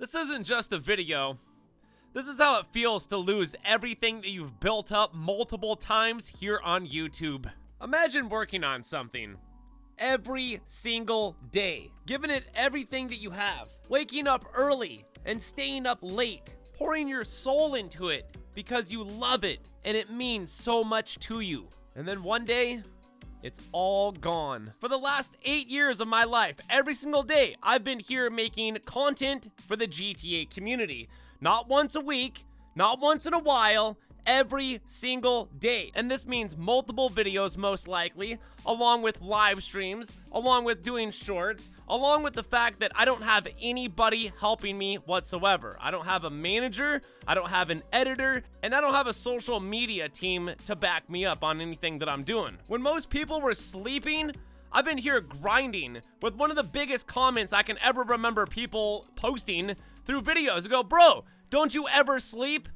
This isn't just a video. This is how it feels to lose everything that you've built up multiple times here on YouTube. Imagine working on something every single day, giving it everything that you have, waking up early and staying up late, pouring your soul into it because you love it and it means so much to you. And then one day, it's all gone. For the last 8 years of my life, every single day, I've been here making content for the GTA community. Not once a week, not once in a while, every single day. And this means multiple videos most likely, along with live streams, along with doing shorts, along with the fact that I don't have anybody helping me whatsoever. I don't have a manager, I don't have an editor, and I don't have a social media team to back me up on anything that I'm doing. When most people were sleeping, I've been here grinding with one of the biggest comments I can ever remember people posting through videos. They go, bro, don't you ever sleep?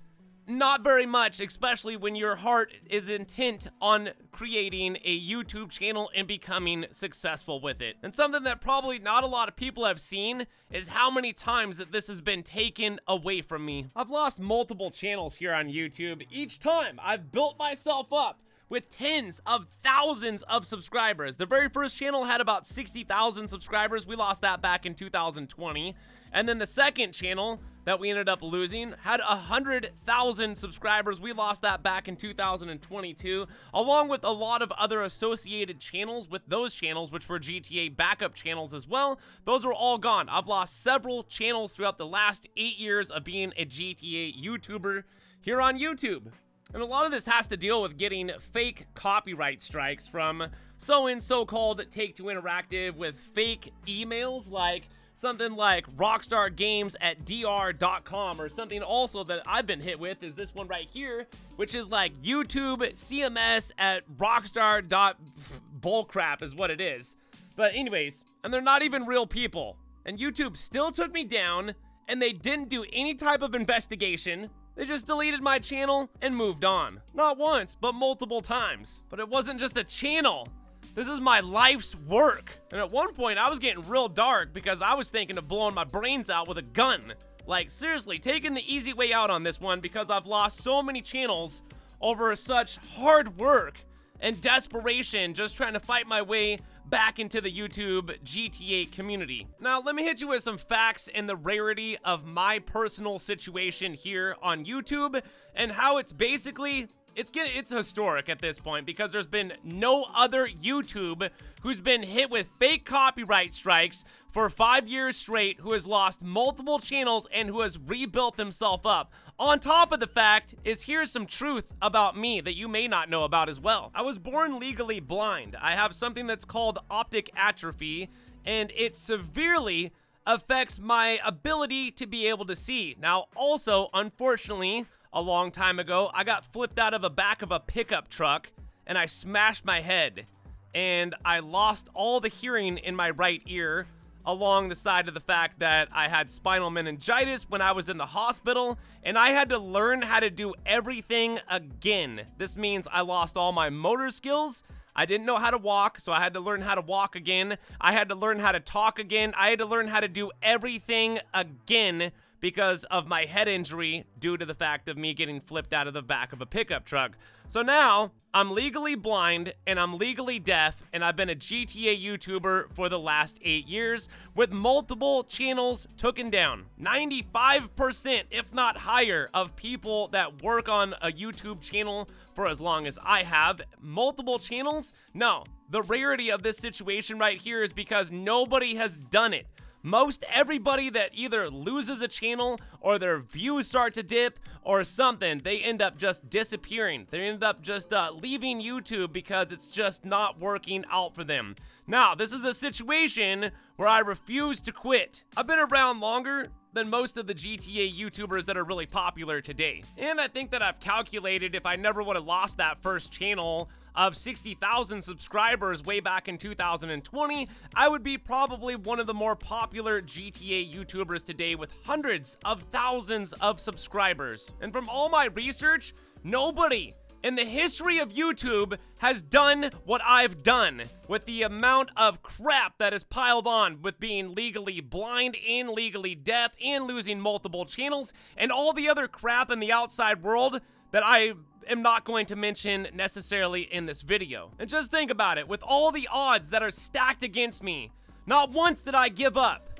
Not very much, especially when your heart is intent on creating a YouTube channel and becoming successful with it. And something that probably not a lot of people have seen is how many times that this has been taken away from me. I've lost multiple channels here on YouTube. Each time I've built myself up with tens of thousands of subscribers. The very first channel had about 60,000 subscribers. We lost that back in 2020. And then the second channel that we ended up losing had 100,000 subscribers. We lost that back in 2022, along with a lot of other associated channels with those channels, which were GTA backup channels as well. Those are all gone. I've lost several channels throughout the last 8 years of being a GTA YouTuber here on YouTube. And a lot of this has to deal with getting fake copyright strikes from so-called Take-Two Interactive with fake emails like something like rockstargames@dr.com, or something also that I've been hit with is this one right here, which is like YouTube CMS at rockstar.bullcrap is what it is. But anyways, and they're not even real people. And YouTube still took me down, and they didn't do any type of investigation. They just deleted my channel and moved on. Not once, but multiple times. But it wasn't just a channel. This is my life's work. And at one point, I was getting real dark because I was thinking of blowing my brains out with a gun. Like, seriously, taking the easy way out on this one because I've lost so many channels over such hard work and desperation just trying to fight my way back into the YouTube GTA community. Now, let me hit you with some facts and the rarity of my personal situation here on YouTube and how it's basically it's historic at this point because there's been no other YouTube who's been hit with fake copyright strikes for 5 years straight, who has lost multiple channels and who has rebuilt himself up. On top of the fact is, here's some truth about me that you may not know about as well. I was born legally blind. I have something that's called optic atrophy, and it severely affects my ability to be able to see. Now, also, unfortunately, a long time ago, I got flipped out of the back of a pickup truck and I smashed my head, and I lost all the hearing in my right ear, along the side of the fact that I had spinal meningitis when I was in the hospital, and I had to learn how to do everything again. This means I lost all my motor skills. I didn't know how to walk, so I had to learn how to walk again. I had to learn how to talk again. I had to learn how to do everything again because of my head injury due to the fact of me getting flipped out of the back of a pickup truck. So now, I'm legally blind and I'm legally deaf, and I've been a GTA YouTuber for the last 8 years with multiple channels taken down. 95%, if not higher, of people that work on a YouTube channel for as long as I have, multiple channels? No, the rarity of this situation right here is because nobody has done it. Most everybody that either loses a channel or their views start to dip or something, they end up just disappearing. They end up just leaving YouTube because it's just not working out for them. Now, this is a situation where I refuse to quit. I've been around longer than most of the GTA YouTubers that are really popular today. And I think that I've calculated if I never would have lost that first channel of 60,000 subscribers way back in 2020, I would be probably one of the more popular GTA YouTubers today with hundreds of thousands of subscribers. And from all my research, nobody in the history of YouTube has done what I've done with the amount of crap that is piled on with being legally blind and legally deaf and losing multiple channels and all the other crap in the outside world that I am not going to mention necessarily in this video. And just think about it, with all the odds that are stacked against me, not once did I give up.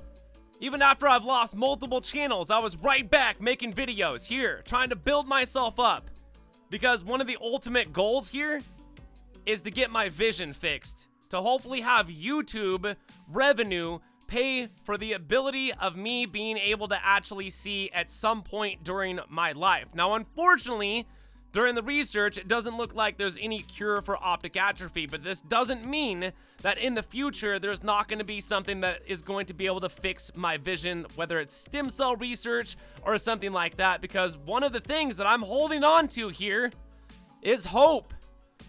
Even after I've lost multiple channels, I was right back making videos here, trying to build myself up. Because one of the ultimate goals here is to get my vision fixed, to hopefully have YouTube revenue pay for the ability of me being able to actually see at some point during my life. Now, unfortunately, during the research, it doesn't look like there's any cure for optic atrophy, but this doesn't mean that in the future there's not going to be something that is going to be able to fix my vision, whether it's stem cell research or something like that, because one of the things that I'm holding on to here is hope.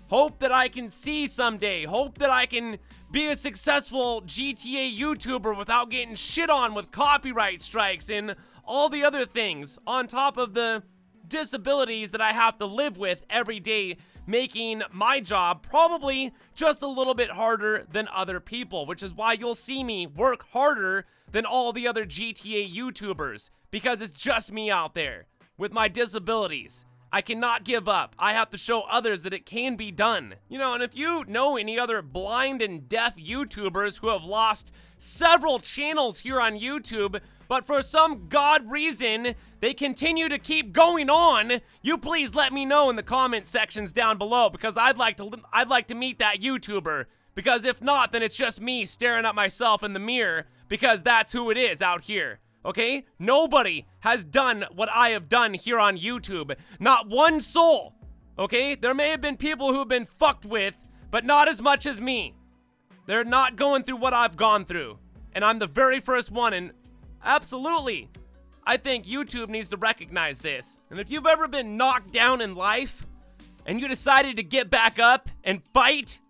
Hope that I can see someday. Hope that I can be a successful GTA YouTuber without getting shit on with copyright strikes and all the other things, on top of the disabilities that I have to live with every day, making my job probably just a little bit harder than other people, which is why you'll see me work harder than all the other GTA YouTubers, because it's just me out there with my disabilities. I cannot give up. I have to show others that it can be done. You know, and if you know any other blind and deaf YouTubers who have lost several channels here on YouTube, but for some god reason, they continue to keep going on, you please let me know in the comment sections down below, because I'd like to meet that YouTuber. Because if not, then it's just me staring at myself in the mirror, because that's who it is out here. Okay? Nobody has done what I have done here on YouTube. Not one soul. Okay? There may have been people who have been fucked with, but not as much as me. They're not going through what I've gone through. And I'm the very first one, and absolutely, I think YouTube needs to recognize this. And if you've ever been knocked down in life, and you decided to get back up and fight,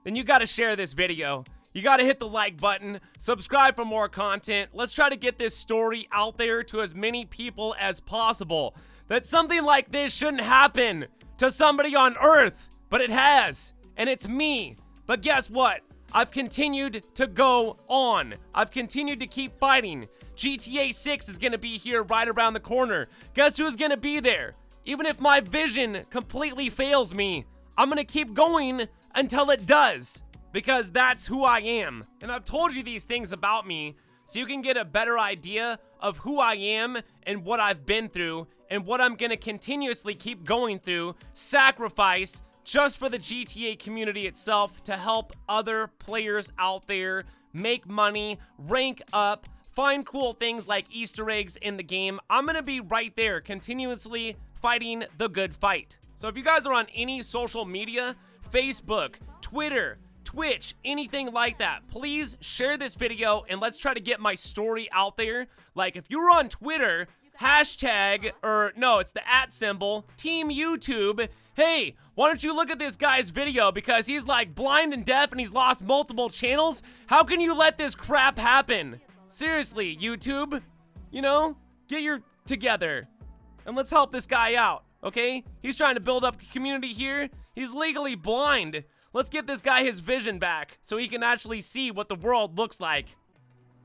then you gotta share this video. You gotta hit the like button, subscribe for more content. Let's try to get this story out there to as many people as possible. That something like this shouldn't happen to somebody on Earth, but it has, and it's me. But guess what? I've continued to go on. I've continued to keep fighting. GTA 6 is gonna be here right around the corner. Guess who's gonna be there? Even if my vision completely fails me, I'm gonna keep going until it does. Because that's who I am. And I've told you these things about me so you can get a better idea of who I am and what I've been through and what I'm gonna continuously keep going through, sacrifice just for the GTA community itself, to help other players out there make money, rank up, find cool things like Easter eggs in the game. I'm gonna be right there continuously fighting the good fight. So if you guys are on any social media, Facebook, Twitter, Twitch, anything like that, please share this video and let's try to get my story out there. Like, if you were on Twitter, hashtag, or no, it's the @ Team YouTube. Hey, why don't you look at this guy's video, because he's like blind and deaf and he's lost multiple channels? How can you let this crap happen? Seriously, YouTube, you know, get your together and let's help this guy out, okay? He's trying to build up a community here. He's legally blind. Let's get this guy his vision back so he can actually see what the world looks like,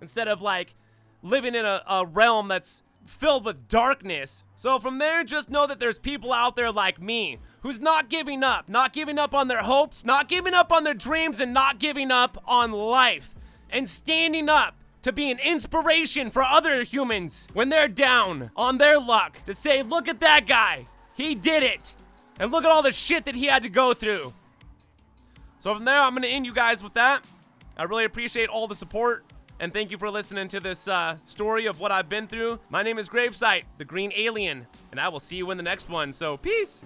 instead of like living in a realm that's filled with darkness. So from there, just know that there's people out there like me who's not giving up on their hopes, not giving up on their dreams, and not giving up on life, and standing up to be an inspiration for other humans when they're down on their luck, to say, look at that guy, he did it, and look at all the shit that he had to go through. So from there, I'm going to end you guys with that. I really appreciate all the support, and thank you for listening to this story of what I've been through. My name is GRAVESIGHT, the Green Alien, and I will see you in the next one. So, peace!